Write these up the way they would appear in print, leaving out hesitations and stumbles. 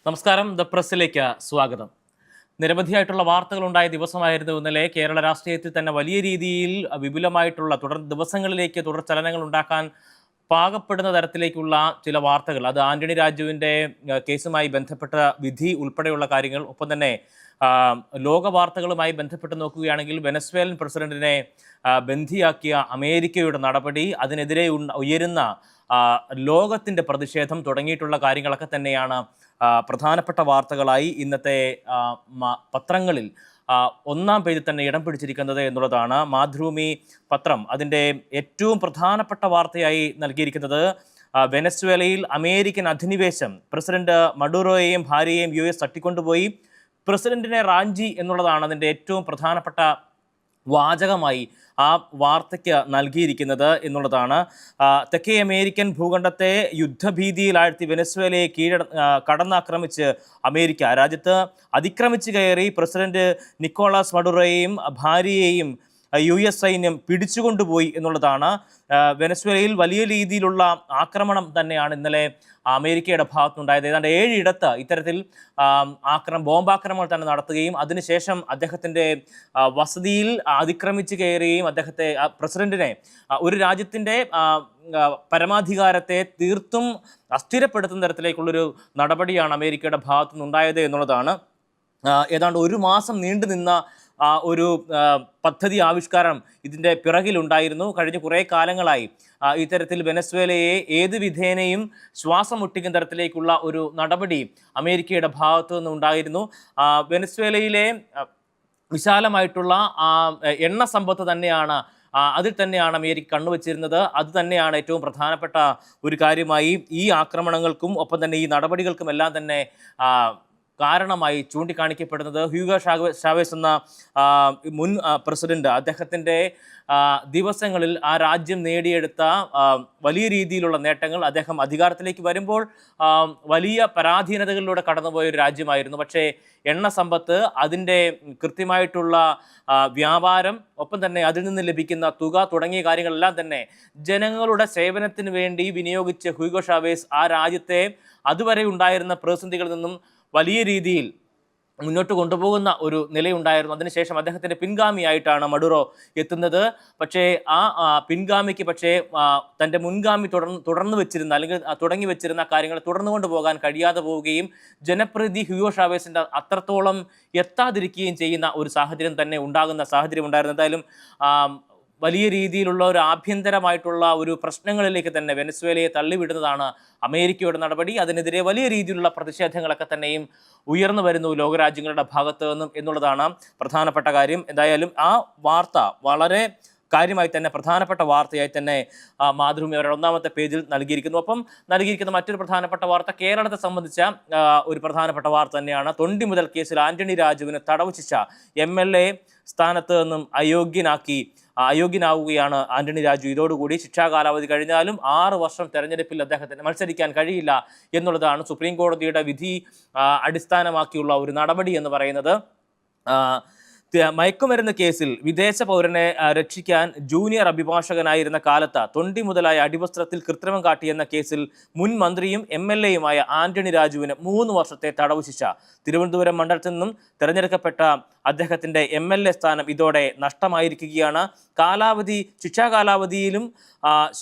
നമസ്കാരം. ദ പ്രസ്സിലേക്ക് സ്വാഗതം. നിരവധിയായിട്ടുള്ള വാർത്തകൾ ഉണ്ടായ ദിവസമായിരുന്നു ഇന്നലെ. കേരള രാഷ്ട്രീയത്തിൽ തന്നെ വലിയ രീതിയിൽ വിപുലമായിട്ടുള്ള തുടർ ദിവസങ്ങളിലേക്ക് തുടർ ചലനങ്ങൾ ഉണ്ടാക്കാൻ പാകപ്പെടുന്ന തരത്തിലേക്കുള്ള ചില വാർത്തകൾ. അത് ആന്റണി രാജുവിൻ്റെ കേസുമായി ബന്ധപ്പെട്ട വിധി ഉൾപ്പെടെയുള്ള കാര്യങ്ങൾ. ഒപ്പം തന്നെ ലോക വാർത്തകളുമായി ബന്ധപ്പെട്ട് നോക്കുകയാണെങ്കിൽ വെനസ്വേലൻ പ്രസിഡന്റിനെ ബന്ദിയാക്കിയ അമേരിക്കയുടെ നടപടി, അതിനെതിരെ ഉയരുന്ന ലോകത്തിൻ്റെ പ്രതിഷേധം തുടങ്ങിയിട്ടുള്ള കാര്യങ്ങളൊക്കെ തന്നെയാണ് പ്രധാനപ്പെട്ട വാർത്തകളായി ഇന്നത്തെ പത്രങ്ങളിൽ ഒന്നാം പേജിൽ തന്നെ ഇടം പിടിച്ചിരിക്കുന്നത് എന്നുള്ളതാണ്. മാതൃഭൂമി പത്രം അതിൻ്റെ ഏറ്റവും പ്രധാനപ്പെട്ട വാർത്തയായി നൽകിയിരിക്കുന്നത് വെനസ്വേലയിൽ അമേരിക്കൻ അധിനിവേശം, പ്രസിഡന്റ് മഡുറോയെയും ഭാര്യയെയും US തട്ടിക്കൊണ്ടുപോയി, പ്രസിഡന്റിനെ റാഞ്ചി എന്നുള്ളതാണ് അതിൻ്റെ ഏറ്റവും പ്രധാനപ്പെട്ട വാചകമായി ആ വാർത്തയ്ക്ക് നൽകിയിരിക്കുന്നത് എന്നുള്ളതാണ്. തെക്കേ അമേരിക്കൻ ഭൂഖണ്ഡത്തെ യുദ്ധഭീതിയിലാഴ്ത്തി വെനസ്വേലയെ കടന്നാക്രമിച്ച് അമേരിക്ക രാജ്യത്ത് അതിക്രമിച്ച് കയറി പ്രസിഡന്റ് നിക്കോളാസ് മഡുറോയെയും ഭാര്യയെയും US സൈന്യം പിടിച്ചുകൊണ്ടുപോയി എന്നുള്ളതാണ്. വെനസ്വേലയിൽ വലിയ രീതിയിലുള്ള ആക്രമണം തന്നെയാണ് ഇന്നലെ അമേരിക്കയുടെ ഭാഗത്തുനിന്നുണ്ടായത്. ഏതാണ്ട് 7 ഇടത്ത് ഇത്തരത്തിൽ ബോംബാക്രമണങ്ങൾ തന്നെ നടത്തുകയും അതിനുശേഷം അദ്ദേഹത്തിൻ്റെ വസതിയിൽ അതിക്രമിച്ച് കയറുകയും പ്രസിഡന്റിനെ, ഒരു രാജ്യത്തിൻ്റെ പരമാധികാരത്തെ തീർത്തും അസ്ഥിരപ്പെടുത്തുന്ന തരത്തിലേക്കുള്ളൊരു നടപടിയാണ് അമേരിക്കയുടെ ഭാഗത്തുനിന്നുണ്ടായത് എന്നുള്ളതാണ്. ഏതാണ്ട് 1 മാസം നീണ്ടു നിന്ന ഒരു പദ്ധതി ആവിഷ്കാരം ഇതിൻ്റെ പിറകിലുണ്ടായിരുന്നു. കഴിഞ്ഞ കുറേ കാലങ്ങളായി ഇത്തരത്തിൽ വെനസ്വേലയെ ഏത് വിധേനയും ശ്വാസം മുട്ടിക്കുന്ന തരത്തിലേക്കുള്ള ഒരു നടപടി അമേരിക്കയുടെ ഭാഗത്തു നിന്നുണ്ടായിരുന്നു. വെനസ്വേലയിലെ വിശാലമായിട്ടുള്ള എണ്ണ സമ്പത്ത് തന്നെയാണ്, അതിൽ തന്നെയാണ് അമേരിക്ക കണ്ണുവച്ചിരുന്നത്. അത് തന്നെയാണ് ഏറ്റവും പ്രധാനപ്പെട്ട ഒരു കാര്യമായി ഈ ആക്രമണങ്ങൾക്കും ഒപ്പം തന്നെ ഈ നടപടികൾക്കുമെല്ലാം തന്നെ കാരണമായി ചൂണ്ടിക്കാണിക്കപ്പെടുന്നത്. ഹ്യൂഗോ ഷാവേസ് എന്ന മുൻ പ്രസിഡന്റ്, അദ്ദേഹത്തിൻ്റെ ദിവസങ്ങളിൽ ആ രാജ്യം നേടിയെടുത്ത വലിയ രീതിയിലുള്ള നേട്ടങ്ങൾ, അദ്ദേഹം അധികാരത്തിലേക്ക് വരുമ്പോൾ വലിയ പരാധീനതകളിലൂടെ കടന്നുപോയ ഒരു രാജ്യമായിരുന്നു. പക്ഷേ എണ്ണ സമ്പത്ത്, അതിൻ്റെ കൃത്യമായിട്ടുള്ള വ്യാപാരം, ഒപ്പം തന്നെ അതിൽ നിന്ന് ലഭിക്കുന്ന തുക തുടങ്ങിയ കാര്യങ്ങളെല്ലാം തന്നെ ജനങ്ങളുടെ സേവനത്തിന് വേണ്ടി വിനിയോഗിച്ച് ഹ്യൂഗോ ഷാവേസ് ആ രാജ്യത്തെ അതുവരെ ഉണ്ടായിരുന്ന പ്രതിസന്ധികളിൽ നിന്നും വലിയ രീതിയിൽ മുന്നോട്ട് കൊണ്ടുപോകുന്ന ഒരു നിലയുണ്ടായിരുന്നു. അതിനുശേഷം അദ്ദേഹത്തിൻ്റെ പിൻഗാമിയായിട്ടാണ് മഡുറോ എത്തുന്നത്. പക്ഷേ ആ പിൻഗാമിക്ക് തൻ്റെ മുൻഗാമി തുടർന്നു വെച്ചിരുന്ന അല്ലെങ്കിൽ തുടങ്ങി വെച്ചിരുന്ന കാര്യങ്ങൾ തുടർന്നു കൊണ്ടുപോകാൻ കഴിയാതെ പോവുകയും ജനപ്രതിനിധി ഹ്യൂഗോ ഷാവേസിൻ്റെ അത്രത്തോളം എത്താതിരിക്കുകയും ചെയ്യുന്ന ഒരു സാഹചര്യം തന്നെ ഉണ്ടാകുന്ന സാഹചര്യം ഉണ്ടായിരുന്നു. എന്തായാലും വലിയ രീതിയിലുള്ള ഒരു ആഭ്യന്തരമായിട്ടുള്ള ഒരു പ്രശ്നങ്ങളിലേക്ക് തന്നെ വെനസ്വേലയെ തള്ളിവിടുന്നതാണ് അമേരിക്കയുടെ നടപടി. അതിനെതിരെ വലിയ രീതിയിലുള്ള പ്രതിഷേധങ്ങളൊക്കെ തന്നെയും ഉയർന്നു വരുന്നു ലോകരാജ്യങ്ങളുടെ ഭാഗത്തു നിന്നും എന്നുള്ളതാണ് പ്രധാനപ്പെട്ട കാര്യം. എന്തായാലും ആ വാർത്ത വളരെ കാര്യമായി തന്നെ പ്രധാനപ്പെട്ട വാർത്തയായി തന്നെ മാതൃഭൂമി അവരുടെ ഒന്നാമത്തെ പേജിൽ നൽകിയിരിക്കുന്നു. ഒപ്പം നൽകിയിരിക്കുന്ന മറ്റൊരു പ്രധാനപ്പെട്ട വാർത്ത കേരളത്തെ സംബന്ധിച്ച ഒരു പ്രധാനപ്പെട്ട വാർത്ത തന്നെയാണ്. തൊണ്ടി മുതൽ കേസിൽ ആന്റണി രാജുവിന് തടവ് ശിക്ഷ, MLA സ്ഥാനത്ത് നിന്നും അയോഗ്യനാവുകയാണ് ആന്റണി രാജു. ഇതോടുകൂടി ശിക്ഷാ കാലാവധി കഴിഞ്ഞാലും 6 വർഷം തെരഞ്ഞെടുപ്പിൽ അദ്ദേഹത്തിന് മത്സരിക്കാൻ കഴിയില്ല എന്നുള്ളതാണ് സുപ്രീം കോടതിയുടെ വിധി അടിസ്ഥാനമാക്കിയുള്ള ഒരു നടപടി എന്ന് പറയുന്നത്. മയക്കുമരുന്ന് കേസിൽ വിദേശ പൗരനെ രക്ഷിക്കാൻ ജൂനിയർ അഭിഭാഷകനായിരുന്ന കാലത്ത് തൊണ്ടി മുതലായ അടിവസ്ത്രത്തിൽ കൃത്രിമം കാട്ടിയെന്ന കേസിൽ മുൻ മന്ത്രിയും MLAയുമായ ആന്റണി രാജുവിന് 3 വർഷത്തെ തടവ് ശിക്ഷ. തിരുവനന്തപുരം മണ്ഡലത്തിൽ നിന്നും തെരഞ്ഞെടുക്കപ്പെട്ട അദ്ദേഹത്തിൻ്റെ MLA സ്ഥാനം ഇതോടെ നഷ്ടമായിരിക്കുകയാണ്. ശിക്ഷാ കാലാവധിയിലും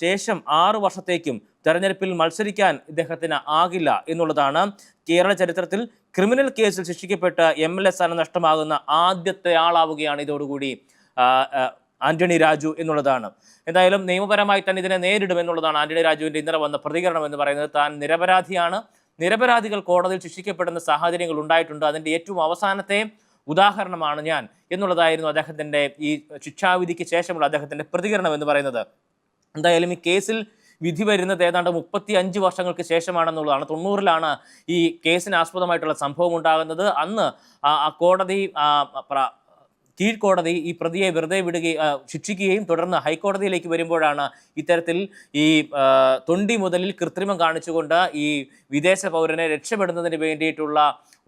ശേഷം 6 വർഷത്തേക്കും തെരഞ്ഞെടുപ്പിൽ മത്സരിക്കാൻ ഇദ്ദേഹത്തിന് ആകില്ല എന്നുള്ളതാണ്. കേരള ചരിത്രത്തിൽ ക്രിമിനൽ കേസിൽ ശിക്ഷിക്കപ്പെട്ട് MLA സ്ഥാനം നഷ്ടമാകുന്ന ആദ്യത്തെ ആളാവുകയാണ് ഇതോടുകൂടി ആന്റണി രാജു എന്നുള്ളതാണ്. എന്തായാലും നിയമപരമായി തന്നെ ഇതിനെ നേരിടുമെന്നുള്ളതാണ് ആന്റണി രാജുവിൻ്റെ ഇന്നലെ വന്ന പ്രതികരണം എന്ന് പറയുന്നത്. താൻ നിരപരാധിയാണ്, നിരപരാധികൾ കോടതിയിൽ ശിക്ഷിക്കപ്പെടുന്ന സാഹചര്യങ്ങൾ ഉണ്ടായിട്ടുണ്ട്, അതിൻ്റെ ഏറ്റവും അവസാനത്തെ ഉദാഹരണമാണ് ഞാൻ എന്നുള്ളതായിരുന്നു അദ്ദേഹത്തിൻ്റെ ഈ ശിക്ഷാവിധിക്ക് ശേഷമുള്ള അദ്ദേഹത്തിൻ്റെ പ്രതികരണം എന്ന് പറയുന്നത്. എന്തായാലും ഈ കേസിൽ വിധി വരുന്നത് ഏതാണ്ട് 35 വർഷങ്ങൾക്ക് ശേഷമാണെന്നുള്ളതാണ്. 90-ലാണ് ഈ കേസിന് ആസ്പദമായിട്ടുള്ള സംഭവം ഉണ്ടാകുന്നത്. അന്ന് കീഴ്ക്കോടതി ഈ പ്രതിയെ വെറുതെ ശിക്ഷിക്കുകയും തുടർന്ന് ഹൈക്കോടതിയിലേക്ക് വരുമ്പോഴാണ് ഇത്തരത്തിൽ ഈ തൊണ്ടി മുതലിൽ കൃത്രിമം കാണിച്ചുകൊണ്ട് ഈ വിദേശ പൗരനെ രക്ഷപ്പെടുന്നതിന് വേണ്ടിയിട്ടുള്ള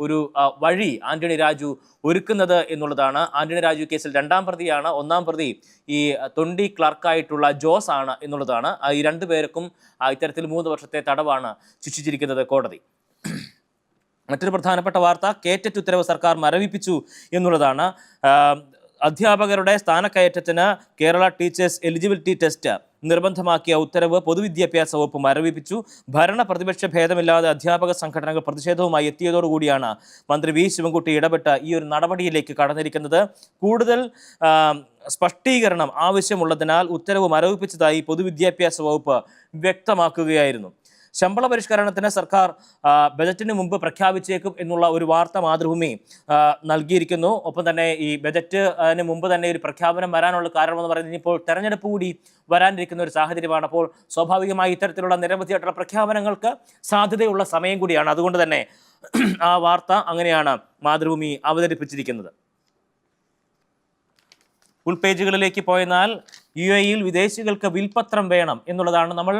ഒരു വഴി ആന്റണി രാജു ഒരുക്കുന്നത് എന്നുള്ളതാണ്. ആന്റണി രാജു കേസിൽ 2ാം പ്രതിയാണ്. 1ാം പ്രതി ഈ തൊണ്ടി ക്ലർക്കായിട്ടുള്ള ജോസ് ആണ് എന്നുള്ളതാണ്. ഈ 2 പേർക്കും ഇത്തരത്തിൽ 3 വർഷത്തെ തടവാണ് ശിക്ഷിച്ചിരിക്കുന്നത് കോടതി. മറ്റൊരു പ്രധാനപ്പെട്ട വാർത്ത കേറ്ററ്റ് ഉത്തരവ് സർക്കാർ മരവിപ്പിച്ചു എന്നുള്ളതാണ്. അധ്യാപകരുടെ സ്ഥാനക്കയറ്റത്തിന് കേരള ടീച്ചേഴ്സ് എലിജിബിലിറ്റി ടെസ്റ്റ് നിർബന്ധമാക്കിയ ഉത്തരവ് പൊതുവിദ്യാഭ്യാസ വകുപ്പ് മരവിപ്പിച്ചു. ഭരണ പ്രതിപക്ഷ ഭേദമില്ലാതെ അധ്യാപക സംഘടനകൾ പ്രതിഷേധവുമായി എത്തിയതോടുകൂടിയാണ് മന്ത്രി വി ശിവൻകുട്ടി ഇടപെട്ട് ഈ ഒരു നടപടിയിലേക്ക് കടന്നിരിക്കുന്നത്. കൂടുതൽ സ്പഷ്ടീകരണം ആവശ്യമുള്ളതിനാൽ ഉത്തരവ് മരവിപ്പിച്ചതായി പൊതുവിദ്യാഭ്യാസ വകുപ്പ് വ്യക്തമാക്കുകയായിരുന്നു. ശമ്പള പരിഷ്കരണത്തിന് സർക്കാർ ബജറ്റിന് മുമ്പ് പ്രഖ്യാപിച്ചേക്കും എന്നുള്ള ഒരു വാർത്ത മാതൃഭൂമി നൽകിയിരിക്കുന്നു. ഒപ്പം തന്നെ ഈ ബജറ്റിന് മുമ്പ് തന്നെ ഒരു പ്രഖ്യാപനം വരാനുള്ള കാരണമെന്ന് പറയുന്നത് ഇപ്പോൾ തെരഞ്ഞെടുപ്പ് കൂടി വരാനിരിക്കുന്ന ഒരു സാഹചര്യമാണ്. അപ്പോൾ സ്വാഭാവികമായി ഇത്തരത്തിലുള്ള നിരവധിയായിട്ടുള്ള പ്രഖ്യാപനങ്ങൾക്ക് സാധ്യതയുള്ള സമയം കൂടിയാണ്. അതുകൊണ്ട് തന്നെ ആ വാർത്ത അങ്ങനെയാണ് മാതൃഭൂമി അവതരിപ്പിച്ചിരിക്കുന്നത്. ഉൾപേജുകളിലേക്ക് പോയെന്നാൽ UAE-യിൽ വിദേശികൾക്ക് വിൽപത്രം വേണം എന്നുള്ളതാണ് നമ്മൾ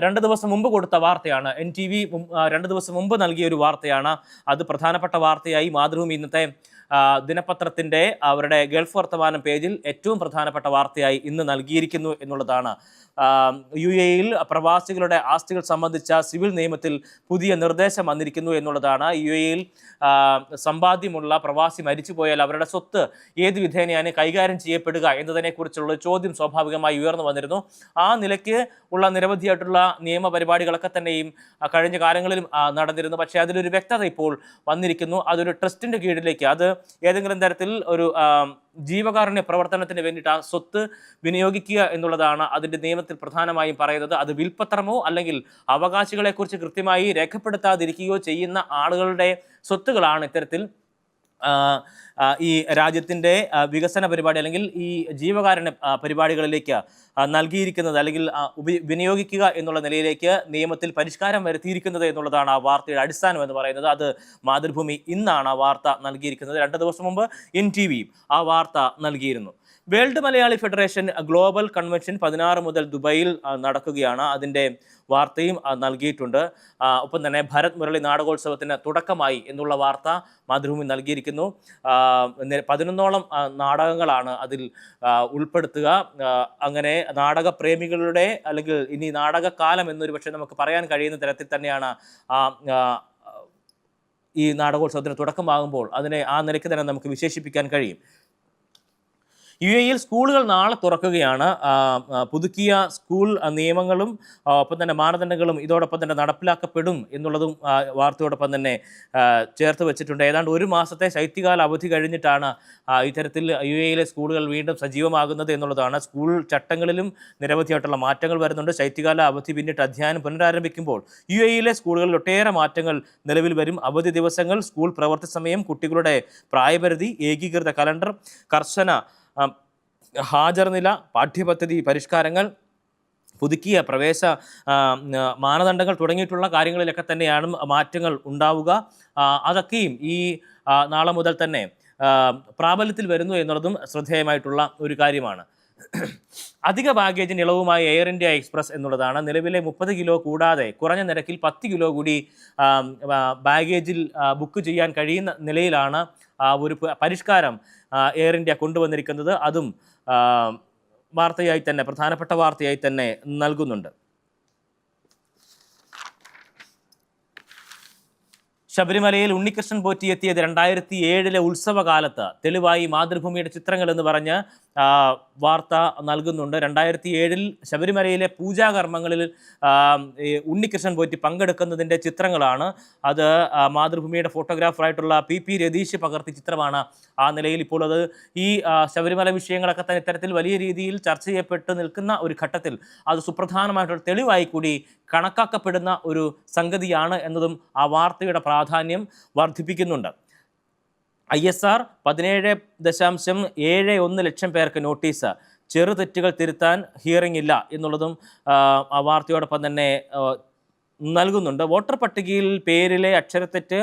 2 ദിവസം മുമ്പ് കൊടുത്ത വാർത്തയാണ്. NTV 2 ദിവസം മുമ്പ് നൽകിയ ഒരു വാർത്തയാണ്. അത് പ്രധാനപ്പെട്ട വാർത്തയായി മാതൃഭൂമി ഇന്നത്തെ ദിനപത്രത്തിൻ്റെ അവരുടെ ഗൾഫ് വർത്തമാനം പേജിൽ ഏറ്റവും പ്രധാനപ്പെട്ട വാർത്തയായി ഇന്ന് നൽകിയിരിക്കുന്നു എന്നുള്ളതാണ്. UAE-യിൽ പ്രവാസികളുടെ ആസ്തികൾ സംബന്ധിച്ച സിവിൽ നിയമത്തിൽ പുതിയ നിർദ്ദേശം വന്നിരിക്കുന്നു എന്നുള്ളതാണ്. UAE-യിൽ സമ്പാദ്യമുള്ള പ്രവാസി മരിച്ചുപോയാൽ അവരുടെ സ്വത്ത് ഏത് വിധേനയാണ് കൈകാര്യം ചെയ്യപ്പെടുക എന്നതിനെക്കുറിച്ചുള്ള ചോദ്യം സ്വാഭാവികമായി ഉയർന്നു വന്നിരുന്നു. ആ നിലയ്ക്ക് ഉള്ള നിരവധിയായിട്ടുള്ള നിയമപരിപാടികളൊക്കെ തന്നെയും കഴിഞ്ഞ കാലങ്ങളിലും നടന്നിരുന്നു. പക്ഷേ അതിലൊരു വ്യക്തത ഇപ്പോൾ വന്നിരിക്കുന്നു. അതൊരു ട്രസ്റ്റിൻ്റെ കീഴിലേക്ക്, അത് ഏതെങ്കിലും തരത്തിൽ ഒരു ജീവകാരുണ്യ പ്രവർത്തനത്തിന് വേണ്ടിയിട്ട് ആ സ്വത്ത് വിനിയോഗിക്കുക എന്നുള്ളതാണ് അതിൻ്റെ നിയമത്തിൽ പ്രധാനമായും പറയുന്നത്. അത് വിൽപത്രമോ അല്ലെങ്കിൽ അവകാശികളെക്കുറിച്ച് കൃത്യമായി രേഖപ്പെടുത്താതിരിക്കുകയോ ചെയ്യുന്ന ആളുകളുടെ സ്വത്തുകളാണ് ഇത്തരത്തിൽ ഈ രാജ്യത്തിൻ്റെ വികസന പരിപാടി അല്ലെങ്കിൽ ഈ ജീവകാരുണ്യ പരിപാടികളിലേക്ക് നൽകിയിരിക്കുന്നത് അല്ലെങ്കിൽ വിനിയോഗിക്കുക എന്നുള്ള നിലയിലേക്ക് നിയമത്തിൽ പരിഷ്കാരം വരുത്തിയിരിക്കുന്നത് എന്നുള്ളതാണ് ആ വാർത്തയുടെ അടിസ്ഥാനം എന്ന് പറയുന്നത്. അത് മാതൃഭൂമി ഇന്നാണ് ആ വാർത്ത നൽകിയിരിക്കുന്നത്. 2 ദിവസം മുമ്പ് NTV ആ വാർത്ത നൽകിയിരുന്നു. World Malayali federation global convention 16 മുതൽ ദുബൈയിൽ നടക്കുകയാണ്. അതിൻ്റെ വാർത്തയും നൽകിയിട്ടുണ്ട്. ഒപ്പം തന്നെ ഭരത് മുരളി നാടകോത്സവത്തിന് തുടക്കമായി എന്നുള്ള വാർത്ത മാതൃഭൂമി നൽകിയിരിക്കുന്നു. 11ഓളം നാടകങ്ങളാണ് അതിൽ ഉൾപ്പെടുത്തുക. അങ്ങനെ നാടകപ്രേമികളുടെ അല്ലെങ്കിൽ ഇനി നാടകക്കാലം എന്നൊരു പക്ഷേ നമുക്ക് പറയാൻ കഴിയുന്ന തരത്തിൽ തന്നെയാണ് ഈ നാടകോത്സവത്തിന് തുടക്കമാകുമ്പോൾ അതിനെ ആ നിലയ്ക്ക് തന്നെ നമുക്ക് വിശേഷിപ്പിക്കാൻ കഴിയും. UAE-യിൽ സ്കൂളുകൾ നാളെ തുറക്കുകയാണ്. പുതുക്കിയ സ്കൂൾ നിയമങ്ങളും ഒപ്പം തന്നെ മാനദണ്ഡങ്ങളും ഇതോടൊപ്പം തന്നെ നടപ്പിലാക്കപ്പെടും എന്നുള്ളതും വാർത്തയോടൊപ്പം തന്നെ ചേർത്ത് വെച്ചിട്ടുണ്ട്. ഏതാണ്ട് 1 മാസത്തെ ശൈത്യകാല അവധി കഴിഞ്ഞിട്ടാണ് ഇത്തരത്തിൽ UAE-യിലെ സ്കൂളുകൾ വീണ്ടും സജീവമാകുന്നത് എന്നുള്ളതാണ്. സ്കൂൾ ചട്ടങ്ങളിലും നിരവധിയായിട്ടുള്ള മാറ്റങ്ങൾ വരുന്നുണ്ട്. ശൈത്യകാല അവധി പിന്നിട്ട് അധ്യയനം പുനരാരംഭിക്കുമ്പോൾ UAE-യിലെ സ്കൂളുകളിൽ ഒട്ടേറെ മാറ്റങ്ങൾ നിലവിൽ വരും. അവധി ദിവസങ്ങൾ, സ്കൂൾ പ്രവൃത്തി സമയം, കുട്ടികളുടെ പ്രായപരിധി, ഏകീകൃത കലണ്ടർ, കർശന ഹാജർ നില, പാഠ്യപദ്ധതി പരിഷ്കാരങ്ങൾ, പുതുക്കിയ പ്രവേശ മാനദണ്ഡങ്ങൾ തുടങ്ങിയിട്ടുള്ള കാര്യങ്ങളിലൊക്കെ തന്നെയാണ് മാറ്റങ്ങൾ ഉണ്ടാവുക. അതൊക്കെയും ഈ നാളെ മുതൽ തന്നെ പ്രാബല്യത്തിൽ വരുന്നു എന്നുള്ളതും ശ്രദ്ധേയമായിട്ടുള്ള ഒരു കാര്യമാണ്. അധിക ബാഗേജിന് ഇളവുമായി എയർ ഇന്ത്യ എക്സ്പ്രസ് എന്നുള്ളതാണ്. നിലവിലെ 30 കിലോ കൂടാതെ കുറഞ്ഞ നിരക്കിൽ 10 കിലോ കൂടി ബാഗേജിൽ ബുക്ക് ചെയ്യാൻ കഴിയുന്ന നിലയിലാണ് ഒരു പരിഷ്കാരം എയർ ഇന്ത്യ കൊണ്ടുവന്നിരിക്കുന്നത്. അതും വാർത്തയായി തന്നെ പ്രധാനപ്പെട്ട വാർത്തയായി തന്നെ നൽകുന്നുണ്ട്. ശബരിമലയിൽ ഉണ്ണികൃഷ്ണൻ പോറ്റി എത്തിയത് 2007 ഉത്സവകാലത്ത് തെളിവായി മാതൃഭൂമിയുടെ ചിത്രങ്ങൾ എന്ന് പറഞ്ഞ് വാർത്ത നൽകുന്നുണ്ട്. 2007 ശബരിമലയിലെ പൂജാകർമ്മങ്ങളിൽ ഉണ്ണികൃഷ്ണൻ പോറ്റി പങ്കെടുക്കുന്നതിൻ്റെ ചിത്രങ്ങളാണ് അത്. മാതൃഭൂമിയുടെ ഫോട്ടോഗ്രാഫറായിട്ടുള്ള PP രതീഷ് പകർത്തിയ ചിത്രമാണ്. ആ നിലയിൽ ഇപ്പോൾ അത് ഈ ശബരിമല വിഷയങ്ങളൊക്കെ തന്നെ ഇത്തരത്തിൽ വലിയ രീതിയിൽ ചർച്ച ചെയ്യപ്പെട്ട് നിൽക്കുന്ന ഒരു ഘട്ടത്തിൽ അത് സുപ്രധാനമായിട്ടുള്ള തെളിവായി കൂടി കണക്കാക്കപ്പെടുന്ന ഒരു സംഗതിയാണ് എന്നതും ആ വാർത്തയുടെ പ്രാധാന്യം വർദ്ധിപ്പിക്കുന്നുണ്ട്. ISR 17.71 ലക്ഷം പേർക്ക് നോട്ടീസ്, ചെറുതെറ്റുകൾ തിരുത്താൻ ഹിയറിംഗ് ഇല്ല എന്നുള്ളതും ആ വാർത്തയോടൊപ്പം തന്നെ നൽകുന്നുണ്ട്. വോട്ടർ പട്ടികയിൽ പേരിലെ അക്ഷരത്തെറ്റ്,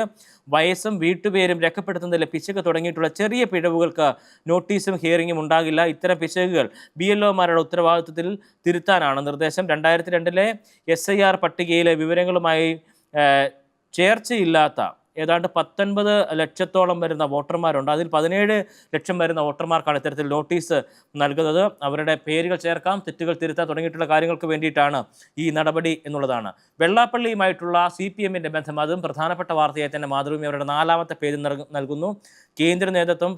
വയസ്സും വീട്ടുപേരും രേഖപ്പെടുത്തുന്നതിലെ പിശക് തുടങ്ങിയിട്ടുള്ള ചെറിയ പിഴവുകൾക്ക് നോട്ടീസും ഹിയറിംഗും ഉണ്ടാകില്ല. ഇത്തരം പിശകുകൾ BLOമാരുടെ ഉത്തരവാദിത്വത്തിൽ തിരുത്താനാണ് നിർദ്ദേശം. 2002 SIR പട്ടികയിലെ വിവരങ്ങളുമായി ചേർച്ചയില്ലാത്ത ഏതാണ്ട് 19 ലക്ഷത്തോളം വരുന്ന വോട്ടർമാരുണ്ട്. അതിൽ 17 ലക്ഷം വരുന്ന വോട്ടർമാർക്കാണ് ഇത്തരത്തിൽ നോട്ടീസ് നൽകുന്നത്. അവരുടെ പേരുകൾ ചേർക്കാം, തെറ്റുകൾ തിരുത്താൻ തുടങ്ങിയിട്ടുള്ള കാര്യങ്ങൾക്ക് വേണ്ടിയിട്ടാണ് ഈ നടപടി എന്നുള്ളതാണ്. വെള്ളാപ്പള്ളിയുമായിട്ടുള്ള CPM-ന്റെ ബന്ധം, അതും പ്രധാനപ്പെട്ട വാർത്തയായി തന്നെ മാതൃഭൂമി അവരുടെ 4ാമത്തെ പേജിൽ നൽകുന്നു. കേന്ദ്ര നേതൃത്വം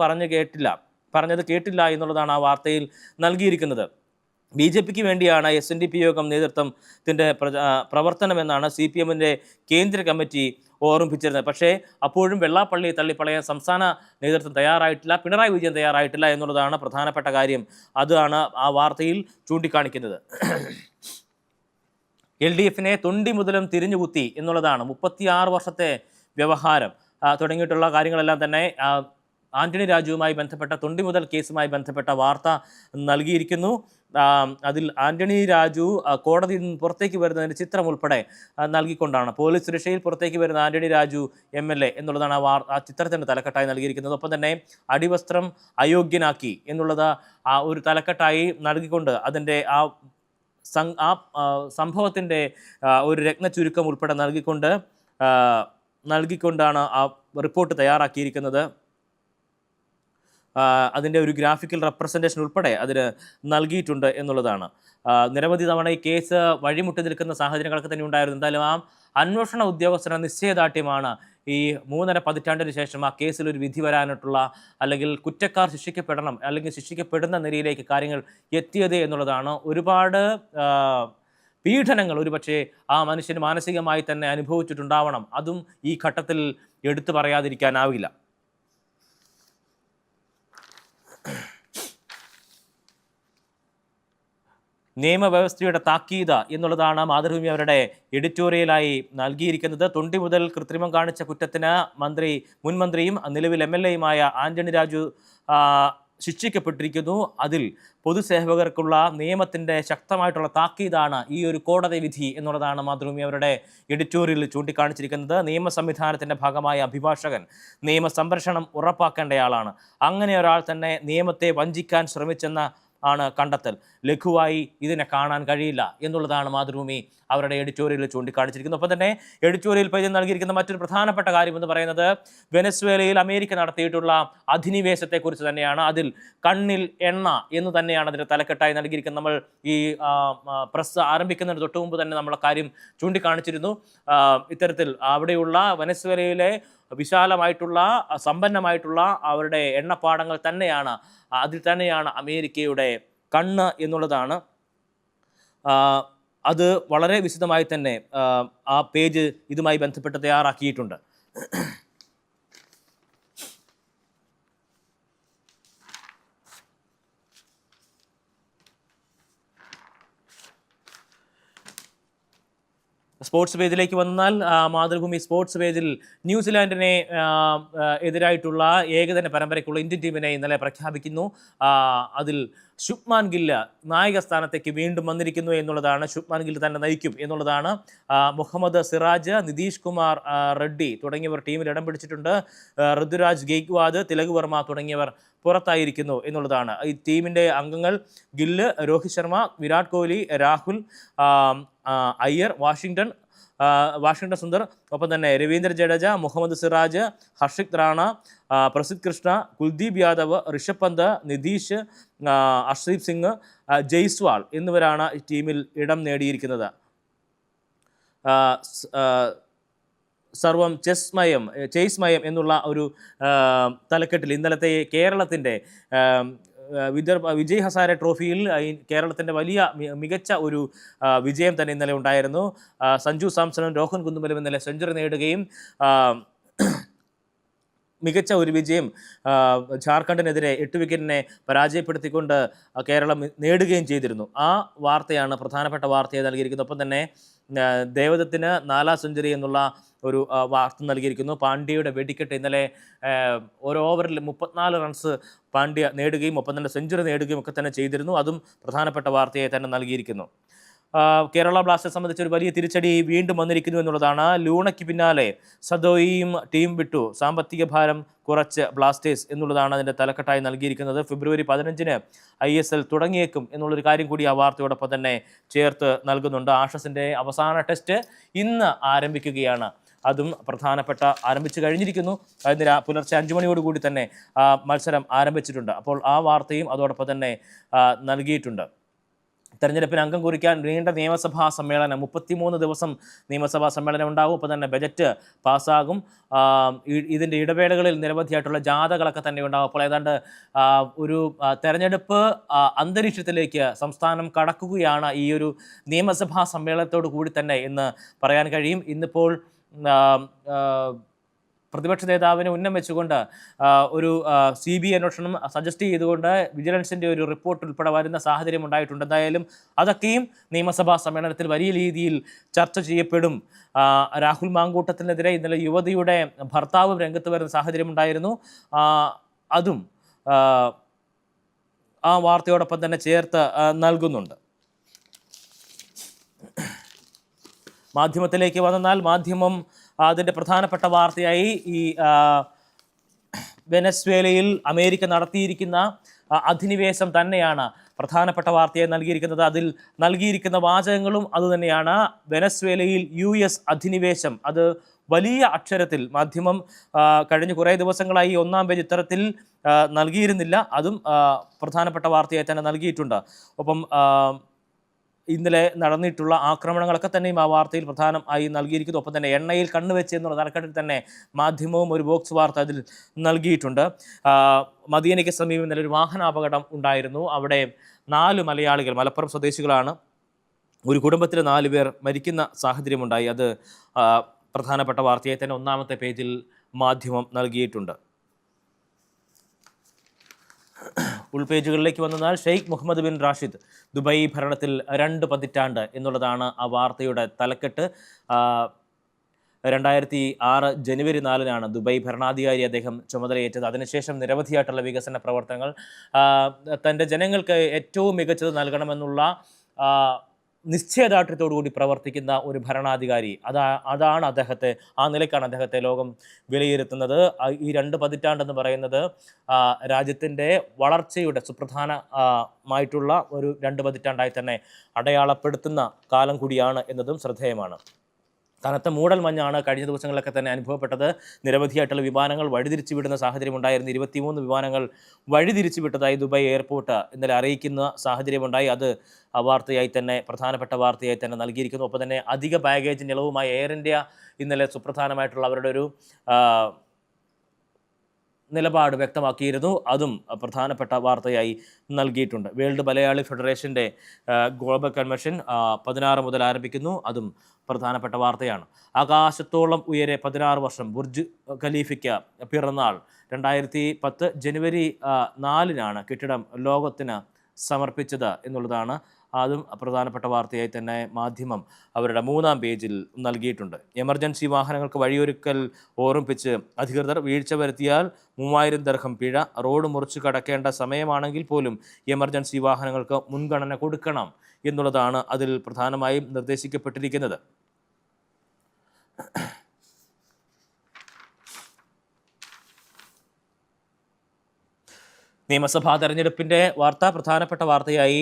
പറഞ്ഞത് കേട്ടില്ല എന്നുള്ളതാണ് ആ വാർത്തയിൽ നൽകിയിരിക്കുന്നത്. BJPക്ക് വേണ്ടിയാണ് SNDP യോഗം നേതൃത്വത്തിൻ്റെ പ്രവർത്തനമെന്നാണ് CPM-ന്റെ കേന്ദ്ര കമ്മിറ്റി ഓർമ്മിപ്പിച്ചിരുന്നത്. പക്ഷേ അപ്പോഴും വെള്ളാപ്പള്ളിയെ തള്ളിപ്പളയാൻ സംസ്ഥാന നേതൃത്വം തയ്യാറായിട്ടില്ല, പിണറായി വിജയൻ തയ്യാറായിട്ടില്ല എന്നുള്ളതാണ് പ്രധാനപ്പെട്ട കാര്യം. അതാണ് ആ വാർത്തയിൽ ചൂണ്ടിക്കാണിക്കുന്നത്. LDF-നെ തൊണ്ടി മുതലും തിരിഞ്ഞുകുത്തി എന്നുള്ളതാണ് 36 വർഷത്തെ വ്യവഹാരം തുടങ്ങിയിട്ടുള്ള കാര്യങ്ങളെല്ലാം തന്നെ ആന്റണി രാജുവുമായി ബന്ധപ്പെട്ട തൊണ്ടി മുതൽ കേസുമായി ബന്ധപ്പെട്ട വാർത്ത നൽകിയിരിക്കുന്നു. അതിൽ ആന്റണി രാജു കോടതിയിൽ നിന്ന് പുറത്തേക്ക് വരുന്നതിൻ്റെ ചിത്രം ഉൾപ്പെടെ നൽകിക്കൊണ്ടാണ്, പോലീസ് സുരക്ഷയിൽ പുറത്തേക്ക് വരുന്ന ആന്റണി രാജു MLA എന്നുള്ളതാണ് ആ ചിത്രത്തിൻ്റെ തലക്കെട്ടായി നൽകിയിരിക്കുന്നത്. ഒപ്പം തന്നെ അടിവസ്ത്രം അയോഗ്യനാക്കി എന്നുള്ളത് ഒരു തലക്കെട്ടായി നൽകിക്കൊണ്ട് അതിൻ്റെ സംഭവത്തിൻ്റെ ഒരു രത്നചുരുക്കം ഉൾപ്പെടെ നൽകിക്കൊണ്ടാണ് ആ റിപ്പോർട്ട് തയ്യാറാക്കിയിരിക്കുന്നത്. അതിൻ്റെ ഒരു ഗ്രാഫിക്കൽ റെപ്രസെൻറ്റേഷൻ ഉൾപ്പെടെ അതിന് നൽകിയിട്ടുണ്ട് എന്നുള്ളതാണ്. നിരവധി തവണ ഈ കേസ് വഴിമുട്ടി നിൽക്കുന്ന സാഹചര്യങ്ങളൊക്കെ തന്നെ ഉണ്ടായിരുന്നു. എന്തായാലും ആ അന്വേഷണ ഉദ്യോഗസ്ഥരുടെ നിശ്ചയദാർഢ്യമാണ് ഈ 3.5 പതിറ്റാണ്ടിന് ശേഷം ആ കേസിൽ ഒരു വിധി വരാനായിട്ടുള്ള, അല്ലെങ്കിൽ കുറ്റക്കാർ ശിക്ഷിക്കപ്പെടണം അല്ലെങ്കിൽ ശിക്ഷിക്കപ്പെടുന്ന നിലയിലേക്ക് കാര്യങ്ങൾ എത്തിയത് എന്നുള്ളതാണ്. ഒരുപാട് പീഡനങ്ങൾ ഒരുപക്ഷെ ആ മനുഷ്യന് മാനസികമായി തന്നെ അനുഭവിച്ചിട്ടുണ്ടാവണം. അതും ഈ ഘട്ടത്തിൽ എടുത്തു പറയാതിരിക്കാനാവില്ല. നിയമവ്യവസ്ഥയുടെ താക്കീത് എന്നുള്ളതാണ് മാതൃഭൂമി അവരുടെ എഡിറ്റോറിയലായി നൽകിയിരിക്കുന്നത്. തൊണ്ടി മുതൽ കൃത്രിമം കാണിച്ച കുറ്റത്തിന് മുൻ മന്ത്രിയും നിലവിൽ MLA-യുമായ ആന്റണി രാജു ശിക്ഷിക്കപ്പെട്ടിരിക്കുന്നു. അതിൽ പൊതുസേവകർക്കുള്ള നിയമത്തിൻ്റെ ശക്തമായിട്ടുള്ള താക്കീതാണ് ഈ ഒരു കോടതി വിധി എന്നുള്ളതാണ് മാതൃഭൂമി അവരുടെ എഡിറ്റോറിയലിൽ ചൂണ്ടിക്കാണിച്ചിരിക്കുന്നത്. നിയമ സംവിധാനത്തിൻ്റെ ഭാഗമായ അഭിഭാഷകൻ നിയമസംരക്ഷണം ഉറപ്പാക്കേണ്ടയാളാണ്. അങ്ങനെ ഒരാൾ തന്നെ നിയമത്തെ വഞ്ചിക്കാൻ ശ്രമിച്ചെന്ന ആണ് കണ്ടെത്തൽ. ലഘുവായി ഇതിനെ കാണാൻ കഴിയില്ല എന്നുള്ളതാണ് മാതൃഭൂമി അവരുടെ എഡിറ്റോറിയലിൽ ചൂണ്ടിക്കാണിച്ചിരിക്കുന്നത്. ഒപ്പം തന്നെ എഡിറ്റോറിയൽ പേജിൽ നൽകിയിരിക്കുന്ന മറ്റൊരു പ്രധാനപ്പെട്ട കാര്യം എന്ന് പറയുന്നത് വെനസ്വേലയിൽ അമേരിക്ക നടത്തിയിട്ടുള്ള അധിനിവേശത്തെക്കുറിച്ച് തന്നെയാണ്. അതിൽ കണ്ണിൽ എണ്ണ എന്ന് തന്നെയാണ് അതിൻ്റെ തലക്കെട്ടായി നൽകിയിരിക്കുന്നത്. നമ്മൾ ഈ പ്രസ് ആരംഭിക്കുന്നതിന് തൊട്ട് മുമ്പ് തന്നെ നമ്മൾ കാര്യം ചൂണ്ടിക്കാണിച്ചിരുന്നു. ഇത്തരത്തിൽ അവിടെയുള്ള വെനസ്വേലയിലെ വിശാലമായിട്ടുള്ള സമ്പന്നമായിട്ടുള്ള അവരുടെ എണ്ണപ്പാടങ്ങൾ തന്നെയാണ്, അതിൽ തന്നെയാണ് അമേരിക്കയുടെ കണ്ണ് എന്നുള്ളതാണ്. അത് വളരെ വിശദമായി തന്നെ ആ പേജ് ഇതുമായി ബന്ധപ്പെട്ട് തയ്യാറാക്കിയിട്ടുണ്ട്. സ്പോർട്സ് പേജിലേക്ക് വന്നാൽ മാതൃഭൂമി സ്പോർട്സ് പേജിൽ ന്യൂസിലാൻഡിനെ എതിരായിട്ടുള്ള ഏകദിന പരമ്പരയ്ക്കുള്ള ഇന്ത്യൻ ടീമിനെ ഇന്നലെ പ്രഖ്യാപിക്കുന്നു. അതിൽ ശുഭ്മാൻ ഗില്ല് നായക സ്ഥാനത്തേക്ക് വീണ്ടും വന്നിരിക്കുന്നു എന്നുള്ളതാണ്. ശുഭ്മാൻ ഗില്ല് തന്നെ നയിക്കും എന്നുള്ളതാണ്. മുഹമ്മദ് സിറാജ്, നിതീഷ് കുമാർ റെഡ്ഡി തുടങ്ങിയവർ ടീമിൽ ഇടം പിടിച്ചിട്ടുണ്ട്. ഋതുരാജ് ഗെയ്ക്വാദ്, തിലക് വർമ്മ തുടങ്ങിയവർ പുറത്തായിരിക്കുന്നു എന്നുള്ളതാണ്. ഈ ടീമിൻ്റെ അംഗങ്ങൾ ഗില്ല്, രോഹിത് ശർമ്മ, വിരാട് കോഹ്ലി, രാഹുൽ, അയ്യർ, വാഷിംഗ്ടൺ സുന്ദർ, ഒപ്പം തന്നെ രവീന്ദ്ര ജഡേജ, മുഹമ്മദ് സിറാജ്, ഹർഷിത് റാണ, പ്രസിദ്ധ് കൃഷ്ണ, കുൽദീപ് യാദവ്, ഋഷഭ് പന്ത്, നിതീഷ്, അർഷ്ദീപ് സിംഗ്, ജയ്സ്വാൾ എന്നിവരാണ് ഈ ടീമിൽ ഇടം നേടിയിരിക്കുന്നത്. സർവം ചേസ്മയം എന്നുള്ള ഒരു തലക്കെട്ടിൽ ഇന്നലത്തെ കേരളത്തിൻ്റെ വിജയ് ഹസാരെ ട്രോഫിയിൽ കേരളത്തിൻ്റെ വലിയ മികച്ച ഒരു വിജയം തന്നെ ഇന്നലെ ഉണ്ടായിരുന്നു. സഞ്ജു സാംസണും രോഹൻ കുന്നുമലും ഇന്നലെ സെഞ്ചുറി നേടുകയും മികച്ച ഒരു വിജയം ജാർഖണ്ഡിനെതിരെ 8 വിക്കറ്റിനെ പരാജയപ്പെടുത്തിക്കൊണ്ട് കേരളം നേടുകയും ചെയ്തിരുന്നു. ആ വാർത്തയാണ് പ്രധാനപ്പെട്ട വാർത്തയായി നൽകിയിരിക്കുന്നത്. ഒപ്പം തന്നെ ദേവദത്തിന് 4ാം സെഞ്ചുറി എന്നുള്ള ഒരു വാർത്ത നൽകിയിരിക്കുന്നു. പാണ്ഡ്യയുടെ വെടിക്കെട്ട് ഇന്നലെ ഓരോ ഓവറിൽ 34 റൺസ് പാണ്ഡ്യ നേടുകയും ഒപ്പം തന്നെ സെഞ്ചുറി നേടുകയും ഒക്കെ തന്നെ ചെയ്തിരുന്നു. അതും പ്രധാനപ്പെട്ട വാർത്തയായി തന്നെ നൽകിയിരിക്കുന്നു. കേരള ബ്ലാസ്റ്റേഴ്സ് സംബന്ധിച്ച് ഒരു വലിയ തിരിച്ചടി വീണ്ടും വന്നിരിക്കുന്നു എന്നുള്ളതാണ്. ലൂണയ്ക്ക് പിന്നാലെ സദോയിയും ടീം വിട്ടു, സാമ്പത്തിക ഭാരം കുറച്ച് ബ്ലാസ്റ്റേഴ്സ് എന്നുള്ളതാണ് അതിൻ്റെ തലക്കെട്ടായി നൽകിയിരിക്കുന്നത്. ഫെബ്രുവരി 15-ന് ISL തുടങ്ങിയേക്കും എന്നുള്ളൊരു കാര്യം കൂടി ആ വാർത്തയോടൊപ്പം തന്നെ ചേർത്ത് നൽകുന്നുണ്ട്. ആഷസിൻ്റെ അവസാന ടെസ്റ്റ് ഇന്ന് ആരംഭിക്കുകയാണ്. അതും പ്രധാനപ്പെട്ട ആരംഭിച്ചു കഴിഞ്ഞിരിക്കുന്നു. ഇന്ന് പുലർച്ചെ 5 മണിയോടുകൂടി തന്നെ മത്സരം ആരംഭിച്ചിട്ടുണ്ട്. അപ്പോൾ ആ വാർത്തയും അതോടൊപ്പം തന്നെ നൽകിയിട്ടുണ്ട്. തെരഞ്ഞെടുപ്പിന് അംഗം കുറിക്കാൻ നീണ്ട നിയമസഭാ സമ്മേളനം, 33 ദിവസം നിയമസഭാ സമ്മേളനം ഉണ്ടാകും. ഒപ്പം തന്നെ ബജറ്റ് പാസ്സാകും. ഇതിൻ്റെ ഇടവേളകളിൽ നിരവധിയായിട്ടുള്ള ജാഥകളൊക്കെ തന്നെ ഉണ്ടാകും. അപ്പോൾ ഏതാണ്ട് ഒരു തെരഞ്ഞെടുപ്പ് അന്തരീക്ഷത്തിലേക്ക് സംസ്ഥാനം കടക്കുകയാണ് ഈ ഒരു നിയമസഭാ സമ്മേളനത്തോടു കൂടി തന്നെ എന്ന് പറയാൻ കഴിയും. ഇന്നിപ്പോൾ പ്രതിപക്ഷ നേതാവിനെ ഉന്നം വെച്ചുകൊണ്ട് ഒരു CBI അന്വേഷണം സജസ്റ്റ് ചെയ്തുകൊണ്ട് വിജിലൻസിൻ്റെ ഒരു റിപ്പോർട്ട് ഉൾപ്പെടെ വരുന്ന സാഹചര്യം ഉണ്ടായിട്ടുണ്ട്. എന്തായാലും അതൊക്കെയും നിയമസഭാ സമ്മേളനത്തിൽ വലിയ രീതിയിൽ ചർച്ച ചെയ്യപ്പെടും. രാഹുൽ മാങ്കൂട്ടത്തിനെതിരെ ഇന്നലെ യുവതിയുടെ ഭർത്താവ് രംഗത്ത് വരുന്ന സാഹചര്യം ഉണ്ടായിരുന്നു. അതും ആ വാർത്തയോടൊപ്പം തന്നെ ചേർത്ത് നൽകുന്നുണ്ട്. മാധ്യമത്തിലേക്ക് വന്നാൽ മാധ്യമം അതിൻ്റെ പ്രധാനപ്പെട്ട വാർത്തയായി ഈ വെനസ്വേലയിൽ അമേരിക്ക നടത്തിയിരിക്കുന്ന അധിനിവേശം തന്നെയാണ് പ്രധാനപ്പെട്ട വാർത്തയായി നൽകിയിരിക്കുന്നത്. അതിൽ നൽകിയിരിക്കുന്ന വാചകങ്ങളും അതുതന്നെയാണ്. വെനസ്വേലയിൽ US അധിനിവേശം, അത് വലിയ അക്ഷരത്തിൽ മാധ്യമം കഴിഞ്ഞ കുറേ ദിവസങ്ങളായി ഒന്നാം പേജ് ഇത്തരത്തിൽ നൽകിയിരുന്നില്ല. അതും പ്രധാനപ്പെട്ട വാർത്തയായി തന്നെ നൽകിയിട്ടുണ്ട്. ഒപ്പം ഇന്നലെ നടന്നിട്ടുള്ള ആക്രമണങ്ങളൊക്കെ തന്നെയും ആ വാർത്തയിൽ പ്രധാനമായി നൽകിയിരിക്കുന്നു. ഒപ്പം തന്നെ എണ്ണയിൽ കണ്ണുവെച്ച് എന്നുള്ള തലക്കെട്ടിൽ തന്നെ മാധ്യമവും ഒരു ബോക്സ് വാർത്ത അതിൽ നൽകിയിട്ടുണ്ട്. മദീനയ്ക്ക് സമീപം ഇന്നലെ ഒരു വാഹനാപകടം ഉണ്ടായിരുന്നു. അവിടെ 4 മലയാളികൾ, മലപ്പുറം സ്വദേശികളാണ്, ഒരു കുടുംബത്തിലെ 4 പേർ മരിക്കുന്ന സാഹചര്യമുണ്ടായി. അത് പ്രധാനപ്പെട്ട വാർത്തയായി തന്നെ ഒന്നാമത്തെ പേജിൽ മാധ്യമം നൽകിയിട്ടുണ്ട്. ഉൾപേജുകളിലേക്ക് വന്നാൽ Sheikh Mohammed bin Rashid Dubai ഭരണത്തിൽ 2 പതിറ്റാണ്ട് എന്നുള്ളതാണ് ആ വാർത്തയുടെ തലക്കെട്ട്. 2006 ജനുവരി 4-നാണ് ദുബായ് ഭരണാധികാരി അദ്ദേഹം ചുമതലയേറ്റത്. അതിനുശേഷം നിരവധിയായിട്ടുള്ള വികസന പ്രവർത്തനങ്ങൾ, തൻ്റെ ജനങ്ങൾക്ക് ഏറ്റവും മികച്ചത് നൽകണമെന്നുള്ള നിശ്ചയദാർഢ്യത്തോടുകൂടി പ്രവർത്തിക്കുന്ന ഒരു ഭരണാധികാരി, അതാണ് അദ്ദേഹത്തെ, ആ നിലയ്ക്കാണ് അദ്ദേഹത്തെ ലോകം വിലയിരുത്തുന്നത്. ഈ 2 പതിറ്റാണ്ടെന്ന് പറയുന്നത് രാജ്യത്തിൻ്റെ വളർച്ചയുടെ സുപ്രധാനമായിട്ടുള്ള ഒരു 2 പതിറ്റാണ്ടായി തന്നെ അടയാളപ്പെടുത്തുന്ന കാലം കൂടിയാണ് എന്നതും ശ്രദ്ധേയമാണ്. കനത്ത മൂടൽ മഞ്ഞാണ് കഴിഞ്ഞ ദിവസങ്ങളിലൊക്കെ തന്നെ അനുഭവപ്പെട്ടത്. നിരവധിയായിട്ടുള്ള വിമാനങ്ങൾ വഴിതിരിച്ചു വിടുന്ന സാഹചര്യം ഉണ്ടായിരുന്നു. 23 വിമാനങ്ങൾ വഴിതിരിച്ചു വിട്ടതായി ദുബായ് എയർപോർട്ട് ഇന്നലെ അറിയിക്കുന്ന സാഹചര്യമുണ്ടായി. അത് വാർത്തയായി തന്നെ, പ്രധാനപ്പെട്ട വാർത്തയായി തന്നെ നൽകിയിരിക്കുന്നു. ഒപ്പം തന്നെ അധിക ബാഗേജിൻ്റെ ഇളവുമായി എയർ ഇന്ത്യ ഇന്നലെ സുപ്രധാനമായിട്ടുള്ള അവരുടെ ഒരു നിലപാട് വ്യക്തമാക്കിയിരുന്നു. അതും പ്രധാനപ്പെട്ട വാർത്തയായി നൽകിയിട്ടുണ്ട്. വേൾഡ് മലയാളി ഫെഡറേഷൻ്റെ ഗ്ലോബൽ കൺവെൻഷൻ 16 മുതൽ ആരംഭിക്കുന്നു. അതും പ്രധാനപ്പെട്ട വാർത്തയാണ്. ആകാശത്തോളം ഉയരെ 16 വർഷം ബുർജ് ഖലീഫയ്ക്ക് പിറന്നാൾ. 2010 ജനുവരി 4-നാണ് കെട്ടിടം ലോകത്തിന് സമർപ്പിച്ചത് എന്നുള്ളതാണ്. അതും പ്രധാനപ്പെട്ട വാർത്തയായി തന്നെ മാധ്യമം അവരുടെ 3-ാം പേജിൽ നൽകിയിട്ടുണ്ട്. എമർജൻസി വാഹനങ്ങൾക്ക് വഴിയൊരുക്കൽ ഓർമ്മിപ്പിച്ച് അധികൃതർ വീഴ്ച വരുത്തിയാൽ 3000 ദിർഹം പിഴ. റോഡ് മുറിച്ച് കടക്കേണ്ട സമയമാണെങ്കിൽ പോലും എമർജൻസി വാഹനങ്ങൾക്ക് മുൻഗണന കൊടുക്കണം എന്നുള്ളതാണ് അതിൽ പ്രധാനമായും നിർദ്ദേശിക്കപ്പെട്ടിരിക്കുന്നത്. നിയമസഭാ തെരഞ്ഞെടുപ്പിൻ്റെ വാർത്ത പ്രധാനപ്പെട്ട വാർത്തയായി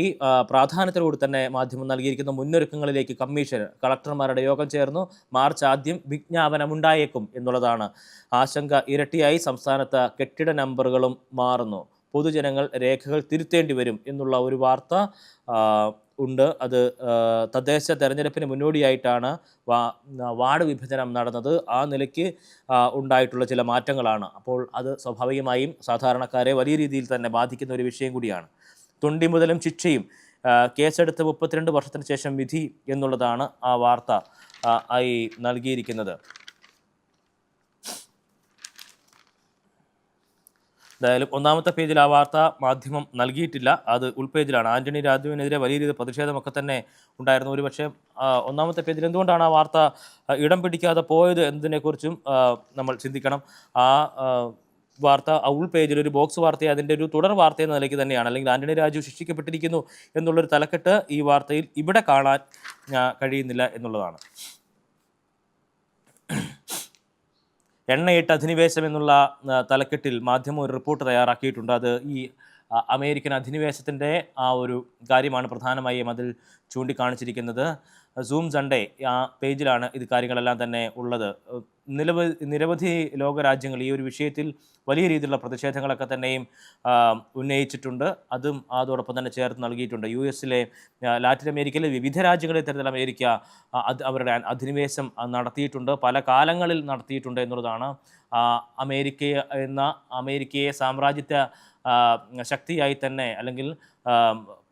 പ്രാധാന്യത്തോടുകൂടി തന്നെ മാധ്യമം നൽകിയിരിക്കുന്ന മുന്നൊരുക്കങ്ങളിലേക്ക് കമ്മീഷൻ കളക്ടർമാരുടെ യോഗം ചേർന്നു. മാർച്ച് ആദ്യം വിജ്ഞാപനമുണ്ടായേക്കും എന്നുള്ളതാണ്. ആശങ്ക ഇരട്ടിയായി. സംസ്ഥാനത്ത് കെട്ടിട നമ്പറുകളും മാറുന്നു. പൊതുജനങ്ങൾ രേഖകൾ തിരുത്തേണ്ടി വരും എന്നുള്ള ഒരു വാർത്ത ഉണ്ട്. അത് തദ്ദേശ തെരഞ്ഞെടുപ്പിന് മുന്നോടിയായിട്ടാണ് വാർഡ് വിഭജനം നടന്നത്. ആ നിലയ്ക്ക് ഉണ്ടായിട്ടുള്ള ചില മാറ്റങ്ങളാണ്. അപ്പോൾ അത് സ്വാഭാവികമായും സാധാരണക്കാരെ വലിയ രീതിയിൽ തന്നെ ബാധിക്കുന്ന ഒരു വിഷയം കൂടിയാണ്. തൊണ്ടി മുതലും ശിക്ഷയും, കേസെടുത്ത് 32 വർഷത്തിന് ശേഷം വിധി എന്നുള്ളതാണ് ആ വാർത്ത ആയി നൽകിയിരിക്കുന്നത്. എന്തായാലും ഒന്നാമത്തെ പേജിൽ ആ വാർത്ത മാധ്യമം നൽകിയിട്ടില്ല. അത് ഉൾപേജിലാണ്. ആന്റണി രാജുവിനെതിരെ വലിയ രീതിയിൽ പ്രതിഷേധമൊക്കെ തന്നെ ഉണ്ടായിരുന്നു. ഒരുപക്ഷെ ഒന്നാമത്തെ പേജിൽ എന്തുകൊണ്ടാണ് ആ വാർത്ത ഇടം പിടിക്കാതെ പോയത് എന്നതിനെക്കുറിച്ചും നമ്മൾ ചിന്തിക്കണം. ആ വാർത്ത ഉൾപേജിൽ ഒരു ബോക്സ് വാർത്തയെ അതിൻ്റെ ഒരു തുടർ വാർത്ത എന്ന നിലയ്ക്ക് തന്നെയാണ്. അല്ലെങ്കിൽ ആന്റണി രാജു ശിക്ഷിക്കപ്പെട്ടിരിക്കുന്നു എന്നുള്ളൊരു തലക്കെട്ട് ഈ വാർത്തയിൽ ഇവിടെ കാണാൻ കഴിയുന്നില്ല എന്നുള്ളതാണ്. എണ്ണയിട്ട് അധിനിവേശം എന്നുള്ള തലക്കെട്ടിൽ മാധ്യമം ഒരു റിപ്പോർട്ട് തയ്യാറാക്കിയിട്ടുണ്ട്. അത് ഈ അമേരിക്കൻ അധിനിവേശത്തിൻ്റെ ആ ഒരു കാര്യമാണ് പ്രധാനമായും അതിൽ ചൂണ്ടിക്കാണിച്ചിരിക്കുന്നത്. സൂം സൺഡേ ആ പേജിലാണ് ഇത് കാര്യങ്ങളെല്ലാം തന്നെ ഉള്ളത്. നിരവധി ലോകരാജ്യങ്ങൾ ഈ ഒരു വിഷയത്തിൽ വലിയ രീതിയിലുള്ള പ്രതിഷേധങ്ങളൊക്കെ തന്നെയും ഉന്നയിച്ചിട്ടുണ്ട്. അതും അതോടൊപ്പം തന്നെ ചേർത്ത് നൽകിയിട്ടുണ്ട്. US-ലെ ലാറ്റിൻ അമേരിക്കയിലെ വിവിധ രാജ്യങ്ങളിൽ തരത്തിൽ അമേരിക്ക അവരുടെ അധിനിവേശം നടത്തിയിട്ടുണ്ട്, പല കാലങ്ങളിൽ നടത്തിയിട്ടുണ്ട് എന്നുള്ളതാണ്. അമേരിക്കയെ സാമ്രാജ്യത്വ ശക്തിയായി തന്നെ, അല്ലെങ്കിൽ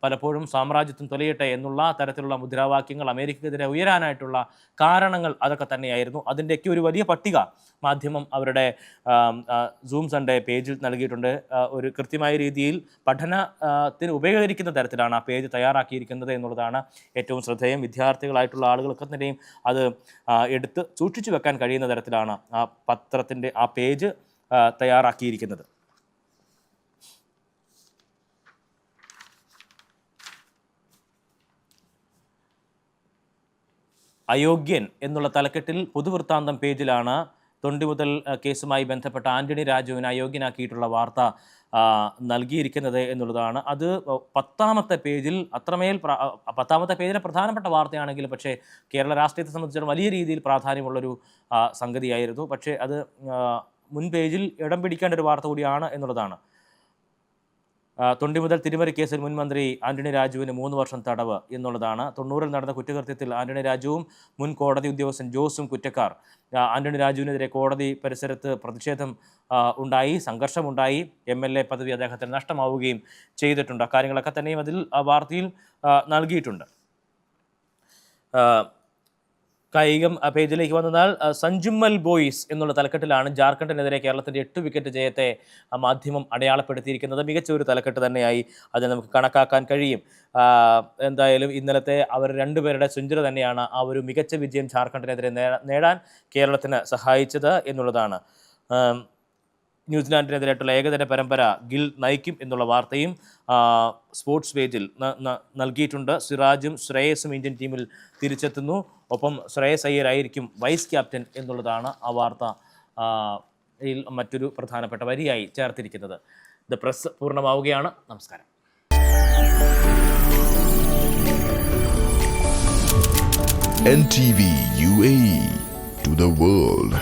പലപ്പോഴും സാമ്രാജ്യത്വം തൊലയട്ടെ എന്നുള്ള തരത്തിലുള്ള മുദ്രാവാക്യങ്ങൾ അമേരിക്കക്കെതിരെ ഉയരാനായിട്ടുള്ള കാരണങ്ങൾ അതൊക്കെ തന്നെയായിരുന്നു. അതിൻ്റെയൊക്കെ ഒരു വലിയ പട്ടിക മാധ്യമം അവരുടെ സൂം സൺഡേ പേജിൽ നൽകിയിട്ടുണ്ട്. ഒരു കൃത്യമായ രീതിയിൽ പഠനത്തിന് ഉപകരിക്കുന്ന തരത്തിലാണ് ആ പേജ് തയ്യാറാക്കിയിരിക്കുന്നത് എന്നുള്ളതാണ് ഏറ്റവും ശ്രദ്ധേയം. വിദ്യാർത്ഥികളായിട്ടുള്ള ആളുകളൊക്കെ തന്നെയും അത് എടുത്ത് സൂക്ഷിച്ചു വെക്കാൻ കഴിയുന്ന തരത്തിലാണ് ആ പത്രത്തിൻ്റെ ആ പേജ് തയ്യാറാക്കിയിരിക്കുന്നത്. അയോഗ്യൻ എന്നുള്ള തലക്കെട്ടിൽ പൊതുവൃത്താന്തം പേജിലാണ് തൊണ്ടിമുതൽ കേസുമായി ബന്ധപ്പെട്ട ആന്റണി രാജുവിനെ അയോഗ്യനാക്കിയിട്ടുള്ള വാർത്ത നൽകിയിരിക്കുന്നത് എന്നുള്ളതാണ്. അത് 10ാമത്തെ പേജിൽ അത്രമേൽ 10ാമത്തെ പേജിലെ പ്രധാനപ്പെട്ട വാർത്തയാണെങ്കിലും പക്ഷേ കേരള രാഷ്ട്രീയത്തെ സംബന്ധിച്ചിടത്തോളം വലിയ രീതിയിൽ പ്രാധാന്യമുള്ളൊരു സംഗതിയായിരുന്നു. പക്ഷേ അത് മുൻ പേജിൽ ഇടം പിടിക്കേണ്ട ഒരു വാർത്ത കൂടിയാണ് എന്നുള്ളതാണ്. തൊണ്ടിമുതൽ തിരിമറി കേസിൽ മുൻ മന്ത്രി ആന്റണി രാജുവിന് 3 വർഷം തടവ് എന്നുള്ളതാണ്. 90-ൽ നടന്ന കുറ്റകൃത്യത്തിൽ ആന്റണി രാജുവും മുൻ കോടതി ഉദ്യോഗസ്ഥൻ ജോസും കുറ്റക്കാർ. ആന്റണി രാജുവിനെതിരെ കോടതി പരിസരത്ത് പ്രതിഷേധം ഉണ്ടായി, സംഘർഷമുണ്ടായി. MLA പദവി അദ്ദേഹത്തിന് നഷ്ടമാവുകയും ചെയ്തിട്ടുണ്ട്. കാര്യങ്ങളൊക്കെ തന്നെയും അതിൽ വാർത്തയിൽ നൽകിയിട്ടുണ്ട്. കായികം പേജിലേക്ക് വന്നാൽ സഞ്ജുമ്മൽ ബോയ്സ് എന്നുള്ള തലക്കെട്ടിലാണ് ജാർഖണ്ഡിനെതിരെ കേരളത്തിൻ്റെ 8 വിക്കറ്റ് ജയത്തെ മാധ്യമം അടയാളപ്പെടുത്തിയിരിക്കുന്നത്. മികച്ച ഒരു തലക്കെട്ട് തന്നെയായി അത് നമുക്ക് കണക്കാക്കാൻ കഴിയും. എന്തായാലും ഇന്നലത്തെ അവർ 2 പേരുടെ സെഞ്ചുറി തന്നെയാണ് ആ ഒരു മികച്ച വിജയം ജാർഖണ്ഡിനെതിരെ നേടാൻ കേരളത്തിന് സഹായിച്ചത് എന്നുള്ളതാണ്. ന്യൂസിലാൻഡിനെതിരായിട്ടുള്ള ഏകദിന പരമ്പര ഗിൽ നയിക്കും എന്നുള്ള വാർത്തയും സ്പോർട്സ് പേജിൽ നൽകിയിട്ടുണ്ട്. സിറാജും ശ്രേയസും ഇന്ത്യൻ ടീമിൽ തിരിച്ചെത്തുന്നു. ഒപ്പം ശ്രേയസ് അയ്യരായിരിക്കും വൈസ് ക്യാപ്റ്റൻ എന്നുള്ളതാണ് ആ വാർത്ത മറ്റൊരു പ്രധാനപ്പെട്ട വരിയായി ചേർത്തിരിക്കുന്നത്. ദ പ്രസ് പൂർണ്ണമാവുകയാണ്. നമസ്കാരം. NTV UAE to the world.